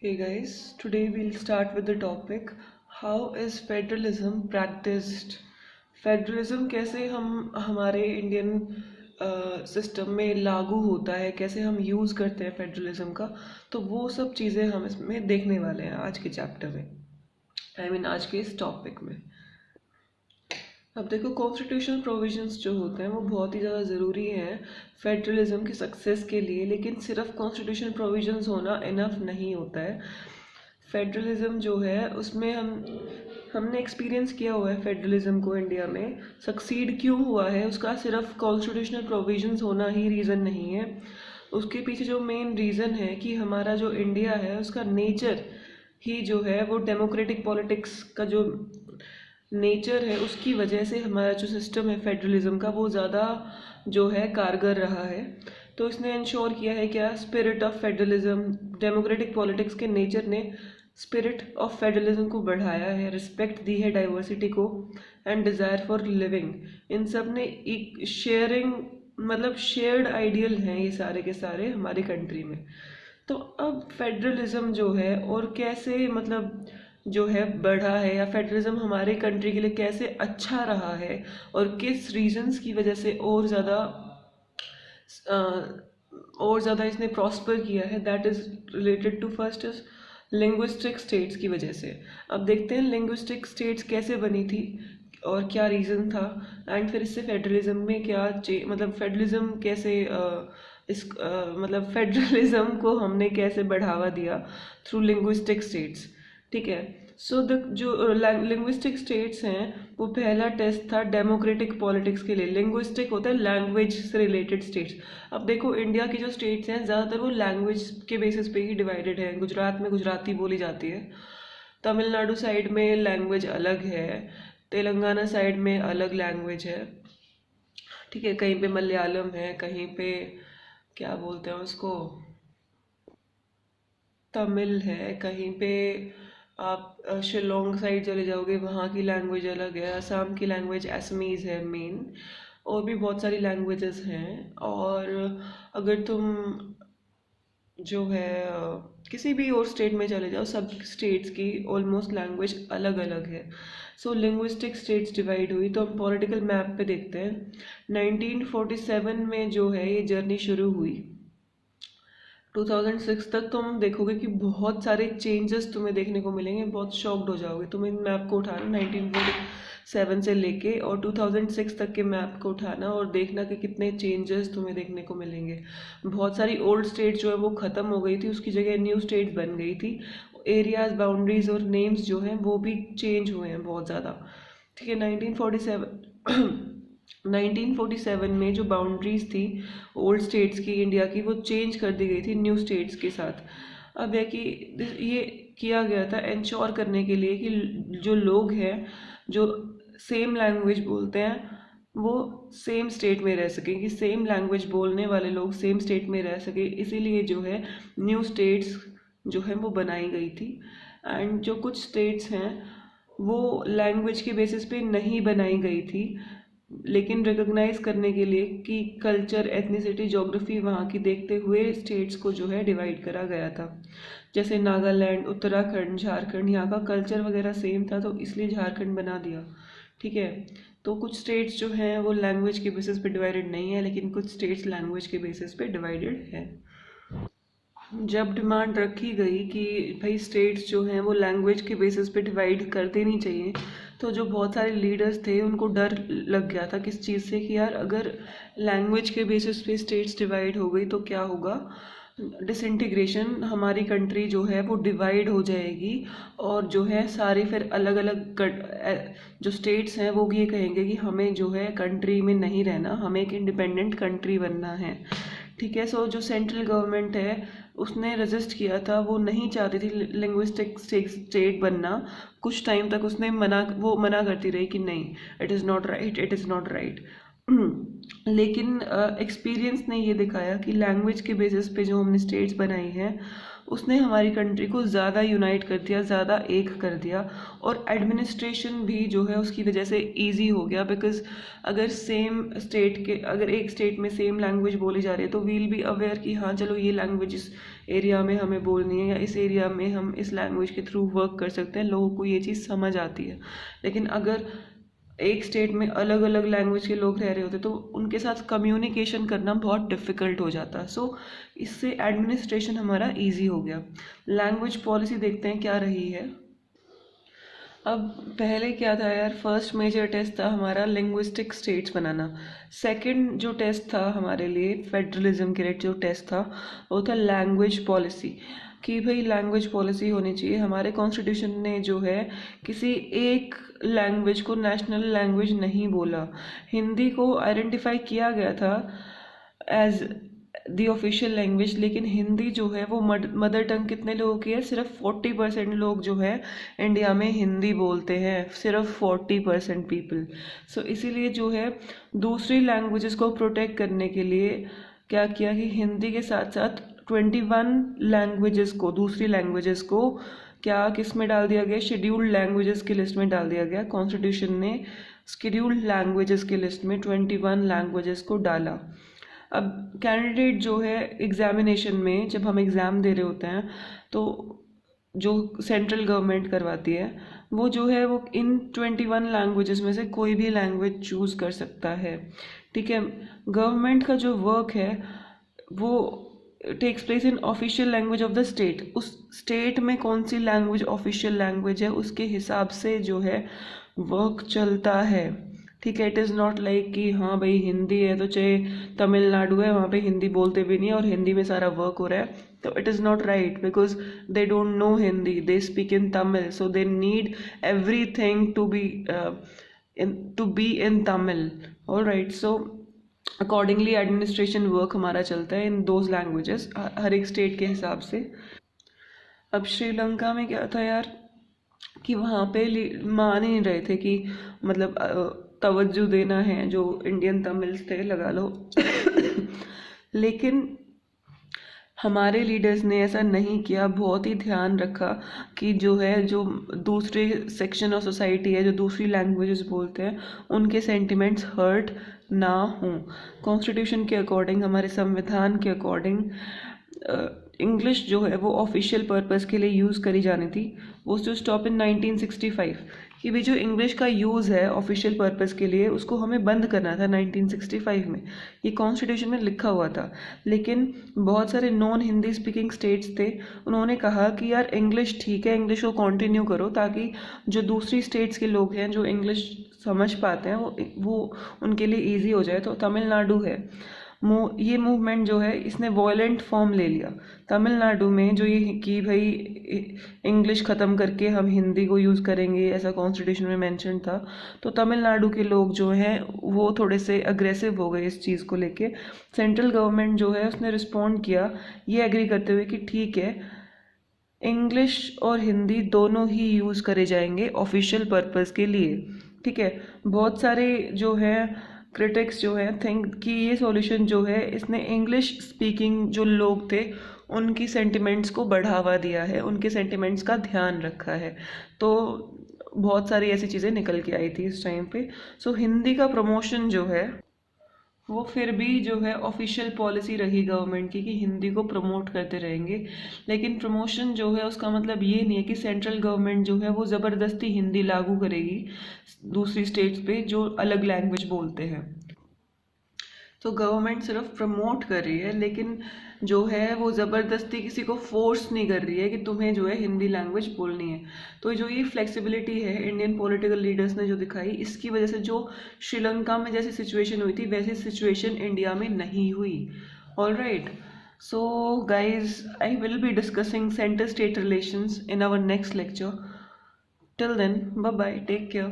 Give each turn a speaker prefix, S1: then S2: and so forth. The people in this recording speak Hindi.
S1: Hey guys, today we'll start with the topic how is federalism practiced? Federalism कैसे हम हमारे इंडियन सिस्टम में लागू होता है, कैसे हम यूज़ करते हैं फेडरलिज्म का। तो वो सब चीज़ें हम इसमें देखने वाले हैं आज के चैप्टर में, आज के इस टॉपिक में। अब देखो, कॉन्स्टिट्यूशनल प्रोविजंस जो होते हैं वो बहुत ही ज़्यादा ज़रूरी हैं फेडरलिज्म की सक्सेस के लिए, लेकिन सिर्फ कॉन्स्टिट्यूशनल प्रोविजंस होना इनफ नहीं होता है। फेडरलिज्म जो है उसमें हमने एक्सपीरियंस किया हुआ है फेडरलिज्म को इंडिया में सक्सीड क्यों हुआ है, उसका सिर्फ कॉन्स्टिट्यूशनल प्रोविजंस होना ही रीज़न नहीं है। उसके पीछे जो मेन रीज़न है कि हमारा जो इंडिया है उसका नेचर ही जो है वो डेमोक्रेटिक पॉलिटिक्स का जो नेचर है उसकी वजह से हमारा जो सिस्टम है फेडरलिज्म का वो ज़्यादा जो है कारगर रहा है। तो इसने इंश्योर किया है क्या, spirit of federalism, democratic politics के नेचर ने स्पिरिट ऑफ फेडरलिज्म को बढ़ाया है, रिस्पेक्ट दी है डाइवर्सिटी को एंड डिज़ायर फॉर लिविंग। इन सब ने एक शेयरिंग मतलब शेयर्ड आइडियल हैं ये सारे के सारे हमारी कंट्री में। तो अब फेडरलिज्म जो है और कैसे जो है बढ़ा है, या फेडरलिज्म हमारे कंट्री के लिए कैसे अच्छा रहा है और किस रीजंस की वजह से और ज़्यादा इसने प्रॉस्पर किया है, that is related to first is linguistic states की वजह से। अब देखते हैं लिंग्विस्टिक स्टेट्स कैसे बनी थी और क्या रीज़न था, एंड फिर इससे फेडरलिज्म में क्या फेडरलिज्म कैसे फेडरलिज्म को हमने कैसे बढ़ावा दिया थ्रू लिंग्विस्टिक स्टेट्स। ठीक है, सो द जो लिंग्विस्टिक स्टेट्स हैं वो पहला टेस्ट था डेमोक्रेटिक पॉलिटिक्स के लिए। लिंग्विस्टिक होता है लैंग्वेज से रिलेटेड स्टेट्स। अब देखो, इंडिया की जो स्टेट्स हैं ज़्यादातर वो लैंग्वेज के बेसिस पे ही डिवाइडेड है। गुजरात में गुजराती बोली जाती है, तमिलनाडु साइड में लैंग्वेज अलग है, तेलंगाना साइड में अलग लैंग्वेज है। ठीक है, कहीं पे मलयालम है, कहीं पे क्या बोलते हैं उसको तमिल है, कहीं पे आप शिलोंग साइड चले जाओगे वहाँ की लैंग्वेज अलग है, असम की लैंग्वेज असमीज़ है मेन, और भी बहुत सारी लैंग्वेजेस हैं। और अगर तुम जो है किसी भी और स्टेट में चले जाओ, सब स्टेट्स की ऑलमोस्ट लैंग्वेज अलग अलग है। सो लिंग्विस्टिक स्टेट्स डिवाइड हुई। तो हम पॉलिटिकल मैप पे देखते हैं, 1947 में जो है ये जर्नी शुरू हुई। 2006 तक तुम देखोगे कि बहुत सारे चेंजेस तुम्हें देखने को मिलेंगे, बहुत शॉक्ड हो जाओगे। तुम इन मैप को उठाना 1947 से लेके और 2006 तक के मैप को उठाना और देखना कि कितने चेंजेस तुम्हें देखने को मिलेंगे। बहुत सारी ओल्ड स्टेट जो है वो ख़त्म हो गई थी, उसकी जगह न्यू स्टेट बन गई थी। एरियाज, बाउंड्रीज और नेम्स जो हैं वो भी चेंज हुए हैं बहुत ज़्यादा। ठीक है, 1947 में जो बाउंड्रीज थी ओल्ड स्टेट्स की इंडिया की वो चेंज कर दी गई थी न्यू स्टेट्स के साथ। अब है कि ये किया गया था इंश्योर करने के लिए कि जो लोग हैं जो सेम लैंग्वेज बोलते हैं वो सेम स्टेट में रह सकें, कि सेम लैंग्वेज बोलने वाले लोग सेम स्टेट में रह सके। इसीलिए जो है न्यू स्टेट्स जो है वो बनाई गई थी। एंड जो कुछ स्टेट्स हैं वो लैंग्वेज के बेसिस पे नहीं बनाई गई थी, लेकिन रिकॉग्नाइज करने के लिए कि कल्चर, एथनिसिटी, ज्योग्राफी वहाँ की देखते हुए स्टेट्स को जो है डिवाइड करा गया था। जैसे नागालैंड, उत्तराखंड, झारखंड, यहाँ का कल्चर वगैरह सेम था तो इसलिए झारखंड बना दिया। ठीक है, तो कुछ स्टेट्स जो हैं वो लैंग्वेज के बेसिस पे डिवाइडेड नहीं है, लेकिन कुछ स्टेट्स लैंग्वेज के बेसिस पे डिवाइडेड है। जब डिमांड रखी गई कि भाई स्टेट्स जो हैं वो लैंग्वेज के बेसिस पे डिवाइड कर देनी चाहिए, तो जो बहुत सारे लीडर्स थे उनको डर लग गया था किस चीज़ से, कि यार अगर लैंग्वेज के बेसिस पे स्टेट्स डिवाइड हो गई तो क्या होगा, डिसइंटीग्रेशन, हमारी कंट्री जो है वो डिवाइड हो जाएगी और जो है सारे फिर अलग अलग जो स्टेट्स हैं वो ये कहेंगे कि हमें जो है कंट्री में नहीं रहना, हमें एक इंडिपेंडेंट कंट्री बनना है। ठीक है, सो जो सेंट्रल गवर्नमेंट है उसने रजिस्ट किया था, वो नहीं चाहती थी लिंग्विस्टिक स्टेट बनना। कुछ टाइम तक उसने मना करती रही कि नहीं, it is not right, it is not right. लेकिन एक्सपीरियंस ने ये दिखाया कि लैंग्वेज के बेसिस पे जो हमने स्टेट्स बनाई हैं उसने हमारी कंट्री को ज़्यादा यूनाइट कर दिया, ज़्यादा एक कर दिया, और एडमिनिस्ट्रेशन भी जो है उसकी वजह से इजी हो गया। बिकॉज अगर अगर एक स्टेट में सेम लैंग्वेज बोली जा रही है तो वील बी अवेयर कि हाँ चलो ये लैंग्वेज एरिया में हमें बोलनी है या इस एरिया में हम इस लैंग्वेज के थ्रू वर्क कर सकते हैं, लोगों को ये चीज़ समझ आती है। लेकिन अगर एक स्टेट में अलग अलग लैंग्वेज के लोग रह रहे होते तो उनके साथ कम्युनिकेशन करना बहुत डिफ़िकल्ट हो जाता। सो इससे एडमिनिस्ट्रेशन हमारा इजी हो गया। लैंग्वेज पॉलिसी देखते हैं क्या रही है। अब पहले क्या था यार, फर्स्ट मेजर टेस्ट था हमारा लिंग्विस्टिक स्टेट्स बनाना। सेकंड जो टेस्ट था हमारे लिए फेडरलिज्म के लिए जो टेस्ट था वो था लैंग्वेज पॉलिसी, कि भाई लैंग्वेज पॉलिसी होनी चाहिए। हमारे कॉन्स्टिट्यूशन ने जो है किसी एक लैंग्वेज को नेशनल लैंग्वेज नहीं बोला। हिंदी को आइडेंटिफाई किया गया था एज दी ऑफिशियल लैंग्वेज, लेकिन हिंदी जो है वो मदर टंग कितने लोगों की है, सिर्फ 40% लोग जो है इंडिया में हिंदी बोलते हैं, सिर्फ 40% पीपल। सो इसीलिए जो है दूसरी लैंग्वेजेस को प्रोटेक्ट करने के लिए क्या किया कि हिंदी के साथ साथ 21 लैंग्वेजेस को, दूसरी लैंग्वेजेस को क्या किस में डाल दिया गया, शेड्यूल्ड लैंग्वेजेस की लिस्ट में डाल दिया गया। कॉन्स्टिट्यूशन ने शेड्यूल्ड लैंग्वेजेस की लिस्ट में 21 लैंग्वेजेस को डाला। अब कैंडिडेट जो है एग्जामिनेशन में, जब हम एग्ज़ाम दे रहे होते हैं तो जो सेंट्रल गवर्नमेंट करवाती है वो जो है वो इन 21 लैंग्वेजेस में से कोई भी लैंग्वेज चूज़ कर सकता है। ठीक है, गवर्नमेंट का जो वर्क है वो takes place in official language of the state. उस स्टेट में कौन सी लैंग्वेज ऑफिशियल लैंग्वेज है उसके हिसाब से जो है वर्क चलता है। ठीक है, इट इज़ नॉट लाइक कि हाँ भाई हिंदी है तो चाहे तमिलनाडु है वहाँ पे हिंदी बोलते भी नहीं है और हिंदी में सारा वर्क हो रहा है, तो it is not right because they don't know Hindi, they speak in Tamil, so they need everything to be in Tamil. Alright, so accordingly administration work हमारा चलता है इन दोज लैंग्वेजेस हर एक स्टेट के हिसाब से। अब श्रीलंका में क्या था यार कि वहाँ पे मान ही नहीं रहे थे कि मतलब तवज्जो देना है, जो इंडियन तमिल्स थे लगा लो लेकिन हमारे लीडर्स ने ऐसा नहीं किया, बहुत ही ध्यान रखा कि जो है जो दूसरे सेक्शन ऑफ सोसाइटी है जो दूसरी लैंग्वेजेस बोलते हैं उनके सेंटिमेंट्स हर्ट ना हों। कॉन्स्टिट्यूशन के अकॉर्डिंग, हमारे संविधान के अकॉर्डिंग इंग्लिश जो है वो ऑफिशियल पर्पस के लिए यूज़ करी जानी थी। वो जो स्टॉप इन 1965 कि भी जो इंग्लिश का यूज़ है ऑफिशियल पर्पस के लिए उसको हमें बंद करना था 1965 में, ये कॉन्स्टिट्यूशन में लिखा हुआ था। लेकिन बहुत सारे नॉन हिंदी स्पीकिंग स्टेट्स थे, उन्होंने कहा कि यार इंग्लिश ठीक है, इंग्लिश को कंटिन्यू करो ताकि जो दूसरी स्टेट्स के लोग हैं जो इंग्लिश समझ पाते हैं वो उनके लिए ईजी हो जाए। तो तमिलनाडु है ये मूवमेंट जो है इसने वॉयलेंट फॉर्म ले लिया तमिलनाडु में, जो ये कि भाई इंग्लिश ख़त्म करके हम हिंदी को यूज़ करेंगे, ऐसा कॉन्स्टिट्यूशन में मेंशन था। तो तमिलनाडु के लोग जो हैं वो थोड़े से अग्रेसिव हो गए इस चीज़ को लेके। सेंट्रल गवर्नमेंट जो है उसने रिस्पॉन्ड किया ये एग्री करते हुए कि ठीक है इंग्लिश और हिंदी दोनों ही यूज़ करे जाएंगे ऑफिशियल पर्पस के लिए। ठीक है, बहुत सारे जो है क्रिटिक्स जो हैं थिंक कि ये सॉल्यूशन जो है इसने इंग्लिश स्पीकिंग जो लोग थे उनकी सेंटिमेंट्स को बढ़ावा दिया है, उनके सेंटिमेंट्स का ध्यान रखा है। तो बहुत सारी ऐसी चीज़ें निकल के आई थी इस टाइम पे। सो हिंदी का प्रमोशन जो है वो फिर भी जो है ऑफिशियल पॉलिसी रही गवर्नमेंट की कि हिंदी को प्रमोट करते रहेंगे। लेकिन प्रमोशन जो है उसका मतलब ये नहीं है कि सेंट्रल गवर्नमेंट जो है वो ज़बरदस्ती हिंदी लागू करेगी दूसरी स्टेट्स पे जो अलग लैंग्वेज बोलते हैं। तो गवर्नमेंट सिर्फ प्रमोट कर रही है, लेकिन जो है वो ज़बरदस्ती किसी को फोर्स नहीं कर रही है कि तुम्हें जो है हिंदी लैंग्वेज बोलनी है। तो जो ये फ्लेक्सिबिलिटी है इंडियन पॉलिटिकल लीडर्स ने जो दिखाई, इसकी वजह से जो श्रीलंका में जैसी सिचुएशन हुई थी वैसी सिचुएशन इंडिया में नहीं हुई। Alright, so guys I will be discussing centre state relations in our next lecture. Till then, bye bye, take care.